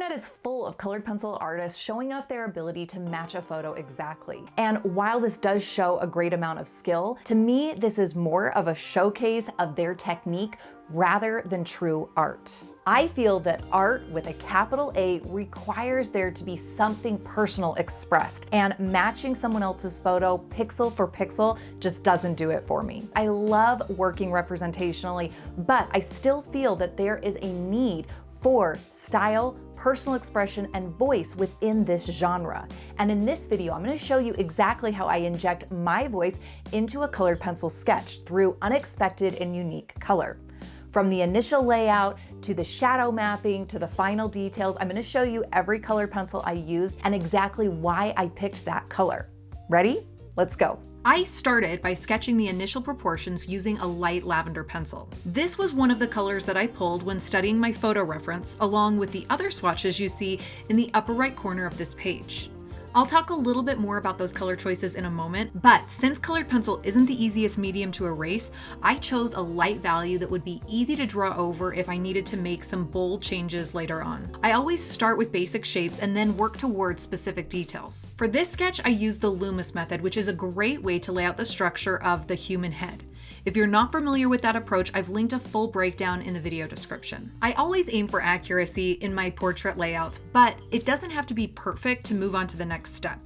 internet is full of colored pencil artists showing off their ability to match a photo exactly. And while this does show a great amount of skill, to me, this is more of a showcase of their technique rather than true art. I feel that art with a capital A requires there to be something personal expressed, and matching someone else's photo pixel for pixel just doesn't do it for me. I love working representationally, but I still feel that there is a need for style, personal expression, and voice within this genre. And in this video, I'm going to show you exactly how I inject my voice into a colored pencil sketch through unexpected and unique color. From the initial layout to the shadow mapping to the final details, I'm going to show you every colored pencil I used and exactly why I picked that color. Ready? Let's go. I started by sketching the initial proportions using a light lavender pencil. This was one of the colors that I pulled when studying my photo reference, along with the other swatches you see in the upper right corner of this page. I'll talk a little bit more about those color choices in a moment, but since colored pencil isn't the easiest medium to erase, I chose a light value that would be easy to draw over if I needed to make some bold changes later on. I always start with basic shapes and then work towards specific details. For this sketch, I used the Loomis Method, which is a great way to lay out the structure of the human head. If you're not familiar with that approach, I've linked a full breakdown in the video description. I always aim for accuracy in my portrait layouts, but it doesn't have to be perfect to move on to the next step.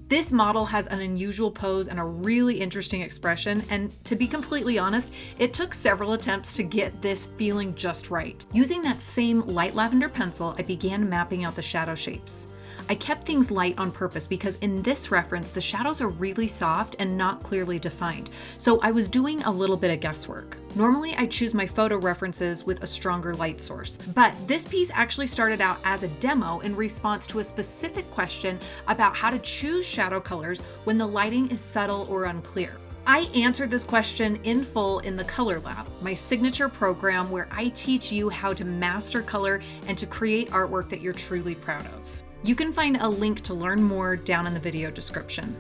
This model has an unusual pose and a really interesting expression, and to be completely honest, it took several attempts to get this feeling just right. Using that same light lavender pencil, I began mapping out the shadow shapes. I kept things light on purpose because in this reference, the shadows are really soft and not clearly defined, so I was doing a little bit of guesswork. Normally, I choose my photo references with a stronger light source, but this piece actually started out as a demo in response to a specific question about how to choose shadow colors when the lighting is subtle or unclear. I answered this question in full in the Color Lab, my signature program where I teach you how to master color and to create artwork that you're truly proud of. You can find a link to learn more down in the video description.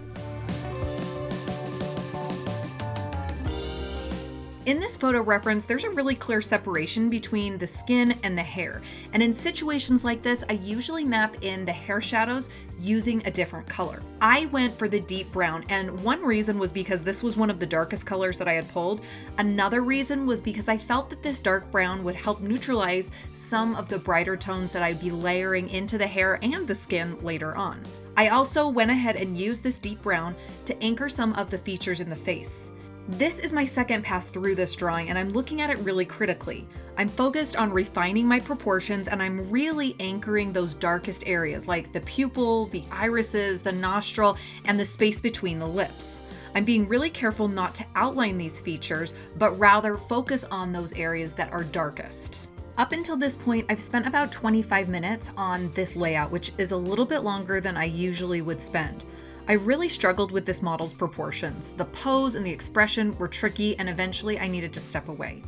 In this photo reference, there's a really clear separation between the skin and the hair. And in situations like this, I usually map in the hair shadows using a different color. I went for the deep brown, and one reason was because this was one of the darkest colors that I had pulled. Another reason was because I felt that this dark brown would help neutralize some of the brighter tones that I'd be layering into the hair and the skin later on. I also went ahead and used this deep brown to anchor some of the features in the face. This is my second pass through this drawing, and I'm looking at it really critically. I'm focused on refining my proportions, and I'm really anchoring those darkest areas like the pupil, the irises, the nostril, and the space between the lips. I'm being really careful not to outline these features, but rather focus on those areas that are darkest. Up until this point, I've spent about 25 minutes on this layout, which is a little bit longer than I usually would spend. I really struggled with this model's proportions. The pose and the expression were tricky, and eventually I needed to step away.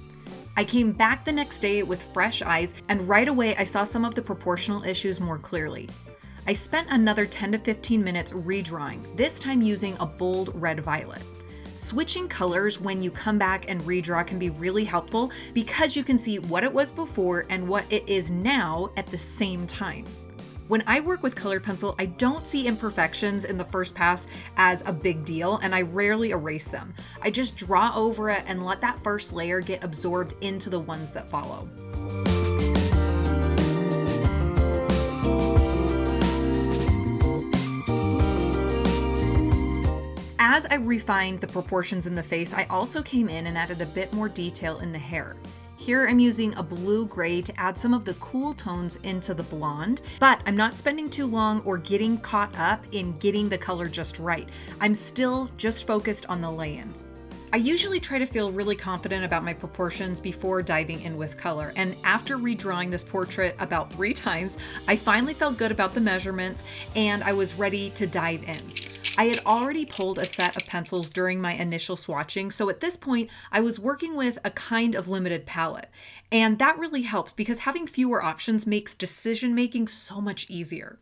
I came back the next day with fresh eyes, and right away I saw some of the proportional issues more clearly. I spent another 10 to 15 minutes redrawing, this time using a bold red-violet. Switching colors when you come back and redraw can be really helpful because you can see what it was before and what it is now at the same time. When I work with colored pencil, I don't see imperfections in the first pass as a big deal, and I rarely erase them. I just draw over it and let that first layer get absorbed into the ones that follow. As I refined the proportions in the face, I also came in and added a bit more detail in the hair. Here I'm using a blue-gray to add some of the cool tones into the blonde, but I'm not spending too long or getting caught up in getting the color just right. I'm still just focused on the lay-in. I usually try to feel really confident about my proportions before diving in with color, and after redrawing this portrait about 3 times, I finally felt good about the measurements and I was ready to dive in. I had already pulled a set of pencils during my initial swatching, so at this point, I was working with a kind of limited palette. And that really helps because having fewer options makes decision-making so much easier.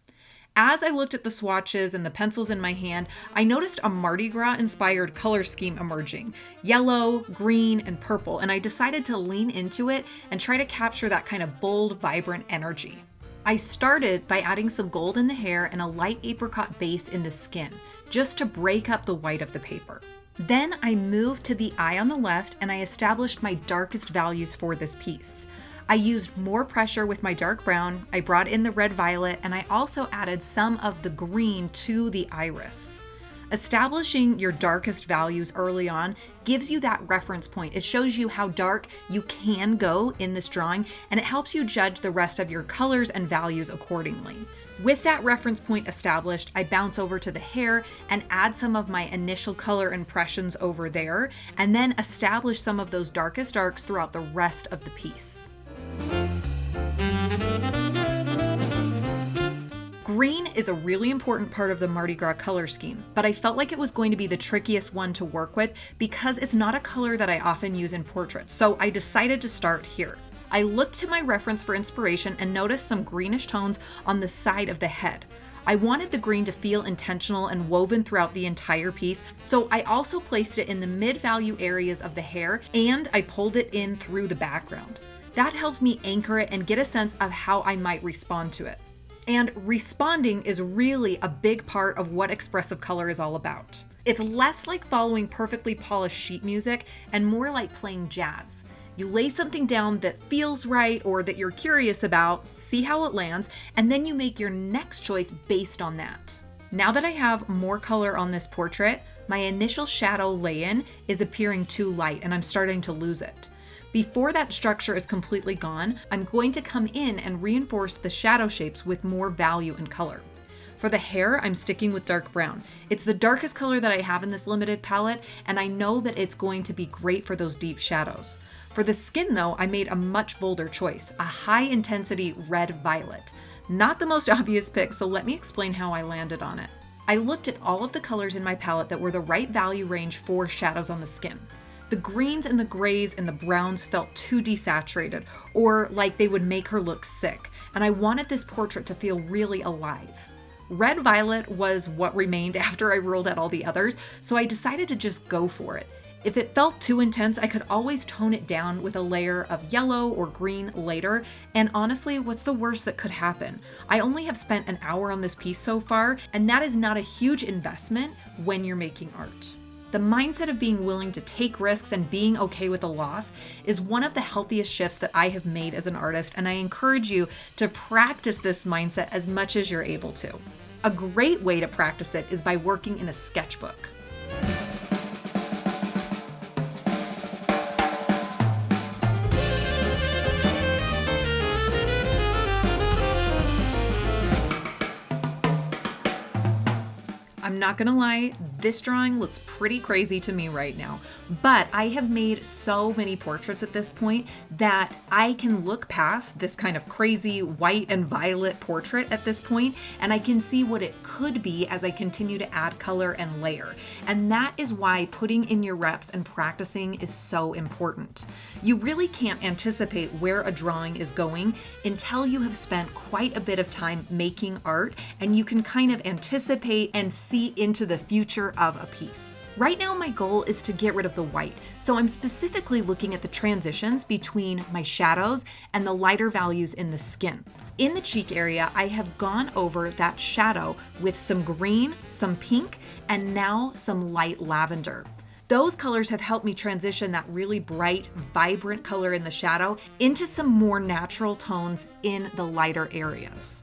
As I looked at the swatches and the pencils in my hand, I noticed a Mardi Gras-inspired color scheme emerging: yellow, green, and purple, and I decided to lean into it and try to capture that kind of bold, vibrant energy. I started by adding some gold in the hair and a light apricot base in the skin, just to break up the white of the paper. Then I moved to the eye on the left and I established my darkest values for this piece. I used more pressure with my dark brown, I brought in the red violet, and I also added some of the green to the iris. Establishing your darkest values early on gives you that reference point. It shows you how dark you can go in this drawing, and it helps you judge the rest of your colors and values accordingly. With that reference point established, I bounce over to the hair and add some of my initial color impressions over there, and then establish some of those darkest darks throughout the rest of the piece. Green is a really important part of the Mardi Gras color scheme, but I felt like it was going to be the trickiest one to work with because it's not a color that I often use in portraits, so I decided to start here. I looked to my reference for inspiration and noticed some greenish tones on the side of the head. I wanted the green to feel intentional and woven throughout the entire piece, so I also placed it in the mid-value areas of the hair and I pulled it in through the background. That helped me anchor it and get a sense of how I might respond to it. And responding is really a big part of what expressive color is all about. It's less like following perfectly polished sheet music and more like playing jazz. You lay something down that feels right or that you're curious about, see how it lands, and then you make your next choice based on that. Now that I have more color on this portrait, my initial shadow lay-in is appearing too light and I'm starting to lose it. Before that structure is completely gone, I'm going to come in and reinforce the shadow shapes with more value and color. For the hair, I'm sticking with dark brown. It's the darkest color that I have in this limited palette, and I know that it's going to be great for those deep shadows. For the skin though, I made a much bolder choice, a high intensity red violet. Not the most obvious pick, so let me explain how I landed on it. I looked at all of the colors in my palette that were the right value range for shadows on the skin. The greens and the grays and the browns felt too desaturated or like they would make her look sick, and I wanted this portrait to feel really alive. Red violet was what remained after I ruled out all the others, so I decided to just go for it. If it felt too intense, I could always tone it down with a layer of yellow or green later, and honestly, what's the worst that could happen? I only have spent an hour on this piece so far, and that is not a huge investment when you're making art. The mindset of being willing to take risks and being okay with the loss is one of the healthiest shifts that I have made as an artist, and I encourage you to practice this mindset as much as you're able to. A great way to practice it is by working in a sketchbook. I'm not gonna lie, this drawing looks pretty crazy to me right now, but I have made so many portraits at this point that I can look past this kind of crazy white and violet portrait at this point, and I can see what it could be as I continue to add color and layer. And that is why putting in your reps and practicing is so important. You really can't anticipate where a drawing is going until you have spent quite a bit of time making art, and you can kind of anticipate and see into the future of a piece. Right now, my goal is to get rid of the white, so I'm specifically looking at the transitions between my shadows and the lighter values in the skin. In the cheek area, I have gone over that shadow with some green, some pink, and now some light lavender. Those colors have helped me transition that really bright, vibrant color in the shadow into some more natural tones in the lighter areas.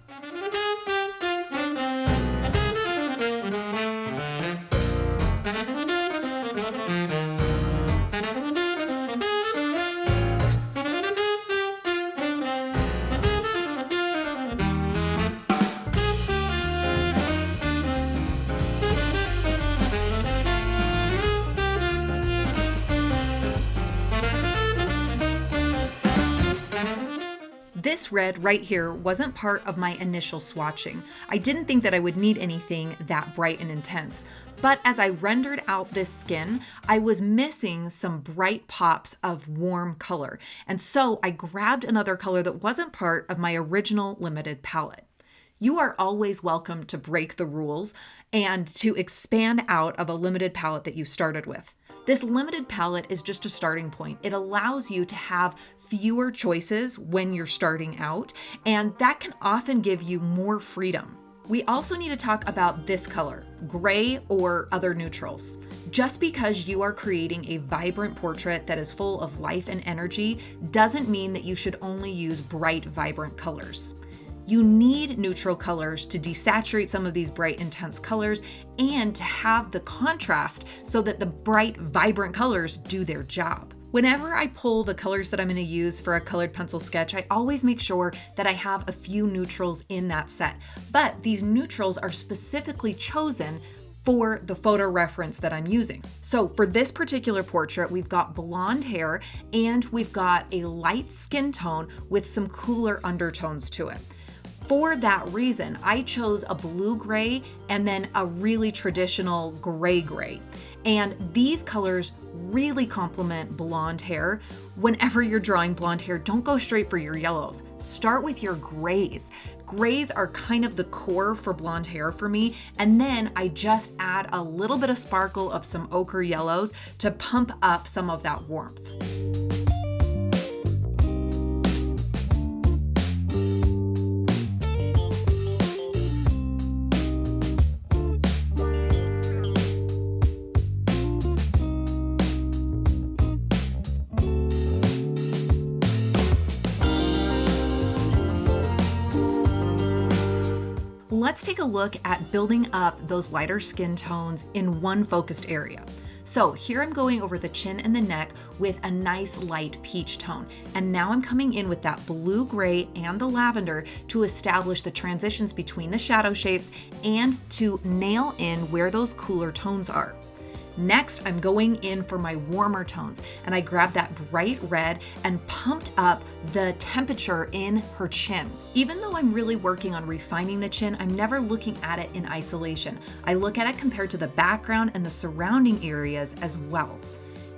This red right here wasn't part of my initial swatching. I didn't think that I would need anything that bright and intense. But as I rendered out this skin, I was missing some bright pops of warm color. And so I grabbed another color that wasn't part of my original limited palette. You are always welcome to break the rules and to expand out of a limited palette that you started with. This limited palette is just a starting point. It allows you to have fewer choices when you're starting out, and that can often give you more freedom. We also need to talk about this color, gray or other neutrals. Just because you are creating a vibrant portrait that is full of life and energy doesn't mean that you should only use bright, vibrant colors. You need neutral colors to desaturate some of these bright, intense colors and to have the contrast so that the bright, vibrant colors do their job. Whenever I pull the colors that I'm going to use for a colored pencil sketch, I always make sure that I have a few neutrals in that set. But these neutrals are specifically chosen for the photo reference that I'm using. So for this particular portrait, we've got blonde hair and we've got a light skin tone with some cooler undertones to it. For that reason, I chose a blue gray and then a really traditional gray. And these colors really complement blonde hair. Whenever you're drawing blonde hair, don't go straight for your yellows. Start with your grays. Grays are kind of the core for blonde hair for me. And then I just add a little bit of sparkle of some ochre yellows to pump up some of that warmth. Let's take a look at building up those lighter skin tones in one focused area. So here I'm going over the chin and the neck with a nice light peach tone. And now I'm coming in with that blue gray and the lavender to establish the transitions between the shadow shapes and to nail in where those cooler tones are. Next, I'm going in for my warmer tones, and I grabbed that bright red and pumped up the temperature in her chin. Even though I'm really working on refining the chin, I'm never looking at it in isolation. I look at it compared to the background and the surrounding areas as well.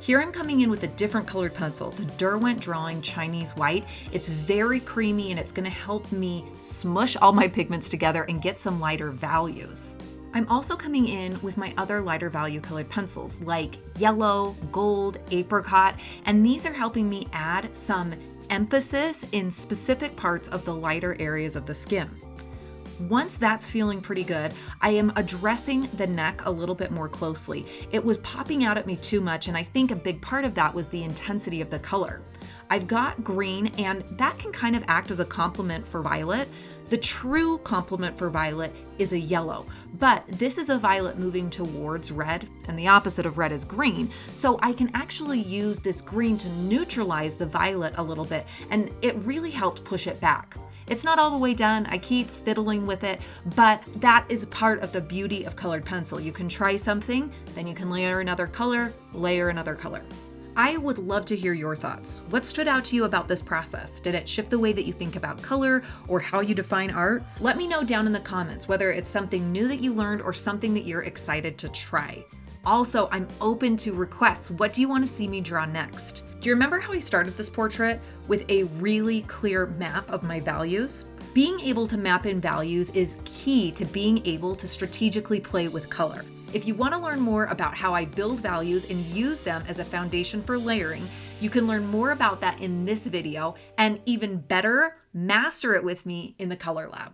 Here I'm coming in with a different colored pencil, the Derwent Drawing Chinese White. It's very creamy and it's gonna help me smush all my pigments together and get some lighter values. I'm also coming in with my other lighter value colored pencils like yellow, gold, apricot, and these are helping me add some emphasis in specific parts of the lighter areas of the skin. Once that's feeling pretty good, I am addressing the neck a little bit more closely. It was popping out at me too much, and I think a big part of that was the intensity of the color. I've got green, and that can kind of act as a complement for violet. The true complement for violet is a yellow, but this is a violet moving towards red, and the opposite of red is green. So I can actually use this green to neutralize the violet a little bit, and it really helped push it back. It's not all the way done. I keep fiddling with it, but that is part of the beauty of colored pencil. You can try something, then you can layer another color, layer another color. I would love to hear your thoughts. What stood out to you about this process? Did it shift the way that you think about color or how you define art? Let me know down in the comments whether it's something new that you learned or something that you're excited to try. Also, I'm open to requests. What do you want to see me draw next? Do you remember how I started this portrait with a really clear map of my values? Being able to map in values is key to being able to strategically play with color. If you want to learn more about how I build values and use them as a foundation for layering, you can learn more about that in this video, and even better, master it with me in the Color Lab.